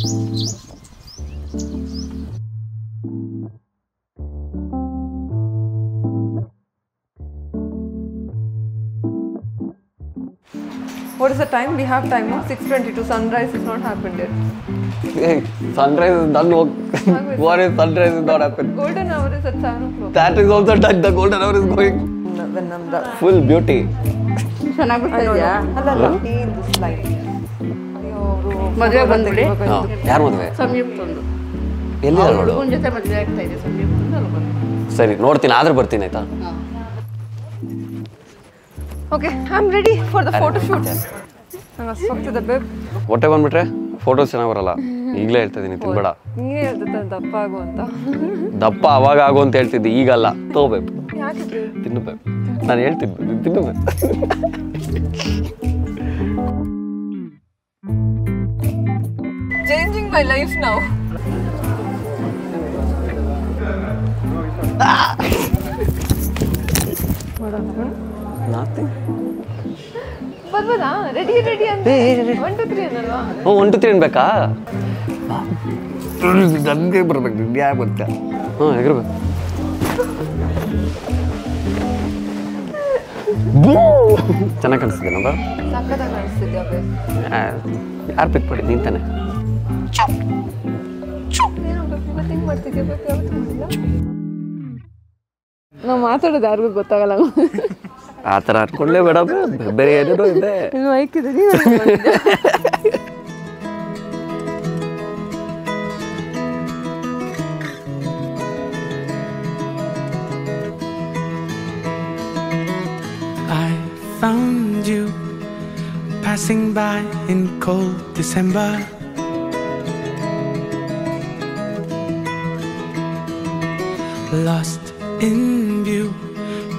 What is the time? We have time, no? 6:22. Sunrise is not happened yet. Hey, sunrise is done. What is sunrise is not happened? Golden hour is at 7 o'clock. That is also done. The golden hour is going. When I'm done. Full beauty. ಅಲ್ಲ in this line. ಮದುವೆ ಬಂದ್ಬಿಡಿ. ಯಾರು ಮದುವೆ? ಸಂಯುಕ್ತಂದು. ಎಲ್ಲಿ ನೋಡು? ಹುಡುಗನ ಜೊತೆ ಮದುವೆ ಆಗ್ತಾ ಇದೆ ಸಂಯುಕ್ತಂದು ಅಲ್ಲಿ ಬಂದು. ಸರಿ ನೋಡ್ತೀನಿ ಆದ್ರೆ ಬರ್ತೀನಿ ಆಯ್ತಾ? Okay, I'm ready for the photo shoot. ನಾನು ಹೋಗ್ತಿದ್ದೆ ಬೇಬ್. ಹೊಟ್ಟೆ ಬಂದ್ಬಿಟ್ರೆ ಫೋಟೋಸ್ ಚೆನ್ನಾಗಿ ಬರಲ್ಲ. ಈಗಲೇ ಹೇಳ್ತಾ ಇದೀನಿ ತಿನ್ಬೇಡ. ನೀನೇ ಹೇಳ್ತಿದ್ದೆ ದಪ್ಪ ಆಗು ಅಂತ. ದಪ್ಪ ಅವಾಗ ಆಗು ಅಂತ ಹೇಳ್ತಿದ್ದೆ ಈಗಲ್ಲ. ತಗೋಬೇಕು. ಯಾಕೆ ತಿನ್ನಬೇಕು. ನಾನು ಹೇಳ್ತಿದ್ದೆ ತಿನ್ನಬೇಕು. Changing my life now. Nothing. ಬರ್ಬೋದಾ? ರೆಡಿ ಅಂತ 1 2 3 ಅನ್ನಲ್ವಾ? 1 2 3 ಅನ್ಬೇಕಾ? ನನಗೆ ಬರ್ಬೇಕು ನಿಮ್ಗೆ ಯಾಕೆ ಬರ್ತಾ? ಎಗರ್ಬೇಕು. ಚೆನ್ನಾಗಿ ಕಾಣಿಸ್ತಿದೆ ನಮ್ಮ ಸಕ್ಕತ್ತಾಗಿ ಕಾಣಿಸ್ತಿದ್ಯಾ ಬೇಬ್? ಯಾರು ಪಿಕ್ ಮಾಡಿದ್ದು ನೀನು ತಾನೆ? ಥಿಂಕ್ ಮಾಡ್ತಿದ್ಯಾ ಬೇಬ್? ಯಾವತ್ತೂ ಮಾಡಿಲ್ಲ. ನಾವು ಮಾತಾಡೋದು ಯಾರಿಗೂ ಗೊತ್ತಾಗಲ್ಲ. ಆ ಥರ ಅನ್ಕೊಳ್ಳೇ ಬೇಡ, ಬೇರೆ ಏನೇನೋ ಇದೆ. ಇನ್ನು ಐಕಿದೆ. I found you passing by in cold December. Lost in view,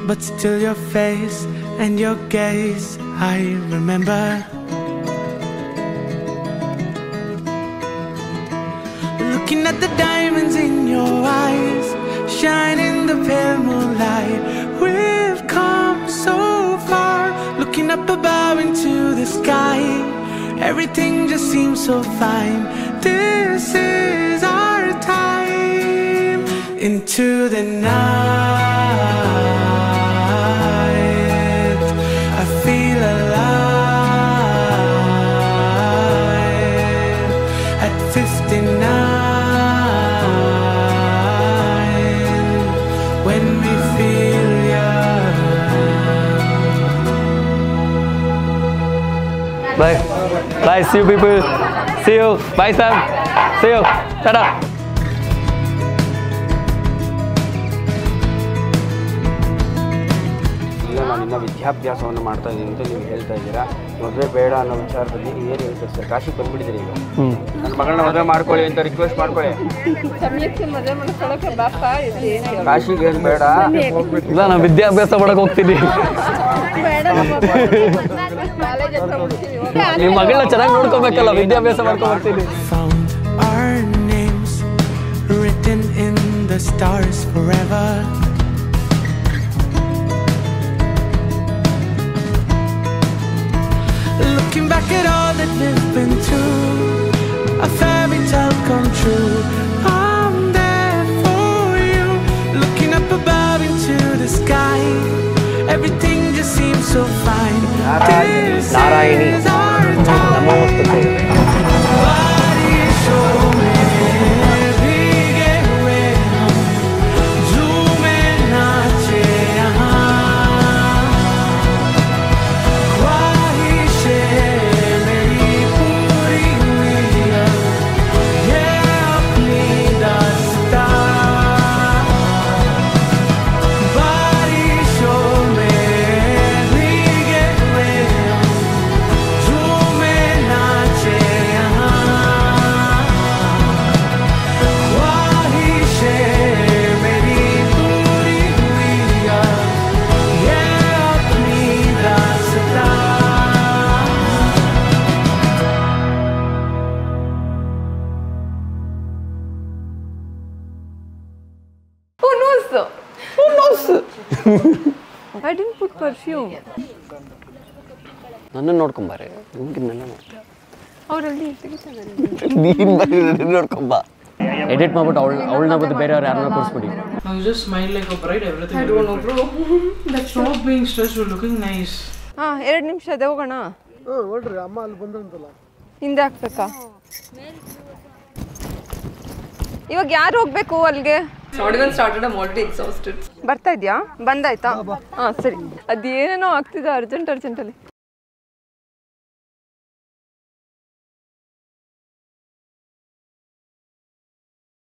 but still your face and your gaze I remember. Looking at the diamonds in your eyes, shine in the pale moonlight. We've come so far, looking up above into the sky. Everything just seems so fine. This is our time. Into the night, I feel alive. At 59, when we feel young. Bye. Bye. See you people. See you. Bye Sam. See you. Ta-da. ನಾನು ವಿದ್ಯಾಭ್ಯಾಸವನ್ನು ಮಾಡ್ತಾ ಇದ್ದೀನಿ ಅಂತ ನೀವು ಹೇಳ್ತಾ ಇದ್ದೀರಾ. ಮದುವೆ ಬೇಡ ಅನ್ನೋ ವಿಚಾರದಲ್ಲಿ ಏನು ಹೇಳ್ತಾರೆ ಸರ್? ಕಾಶಿಗೆ ಬಂದ್ಬಿಟ್ಟಿದ್ದೀರಿ ಈಗ. ನನ್ನ ಮಗಳನ್ನ ಮದುವೆ ಮಾಡ್ಕೊಳ್ಳಿ ಅಂತ ರಿಕ್ವೆಸ್ಟ್ ಮಾಡ್ಕೊಳ್ಳಿ. ಕಾಶಿಗೆ ಏನು ಬೇಡ. ಇಲ್ಲ ನಾನು ವಿದ್ಯಾಭ್ಯಾಸ ಮಾಡಕ್ಕೆ ಹೋಗ್ತೀನಿ. ನಿಮ್ಮ ಮಗಳನ್ನ ಚೆನ್ನಾಗಿ ನೋಡ್ಕೋಬೇಕಲ್ಲ, ವಿದ್ಯಾಭ್ಯಾಸ ಮಾಡ್ಕೊಂಡು ಹೋಗ್ತೀನಿ. Found our names written in the stars forever. Looking back at all that we've been through, a fairy tale come true. I'm there for you. Looking up above into the sky, everything just seems so fine. This is our time. Body show me, bhige hue hum, झूमे नाचे यहाँ. I didn't put perfume. ನನ್ನನ್ನು ನೋಡ್ಕೊಂಬಾರೆ. ನಿಮ್ಗಿನ್ನೆಲ್ಲ ಅವರಲ್ಲಿ ನೀನು ಬರೀ ನೋಡ್ಕೊಂಬ edit ಮಾಡ್ಬಿಟ್ಟು ಅವಳನ್ನ ಬಂದು ಬೇರೆಯವ್ರು ಯಾರನ್ನ ಕೂರಿಸ್ಬಿಡಿ. Now you just smile like a bride, everything. I don't know, bro. Stop being stressed. You're looking nice. 2 ನಿಮಿಷ ಅದೇ ಹೋಗೋಣ. ನೋಡ್ರಿ ಅಮ್ಮ ಅಲ್ಲಿ ಬಂದ್ರಂತಲ್ಲ. ಹಿಂದೆ ಹಾಕ್ಬೇಕಾ? ಇವಾಗ ಯಾರು ಹೋಗ್ಬೇಕು ಅಲ್ಲಿಗೆ? Not even started, I'm already exhausted. ಬರ್ತಾ ಇದ್ಯಾ? ಬಂದಾಯ್ತಾ? ಸರಿ. ಅದೇನೇನೋ ಆಗ್ತಿದೆ ಅರ್ಜೆಂಟಲ್ಲಿ.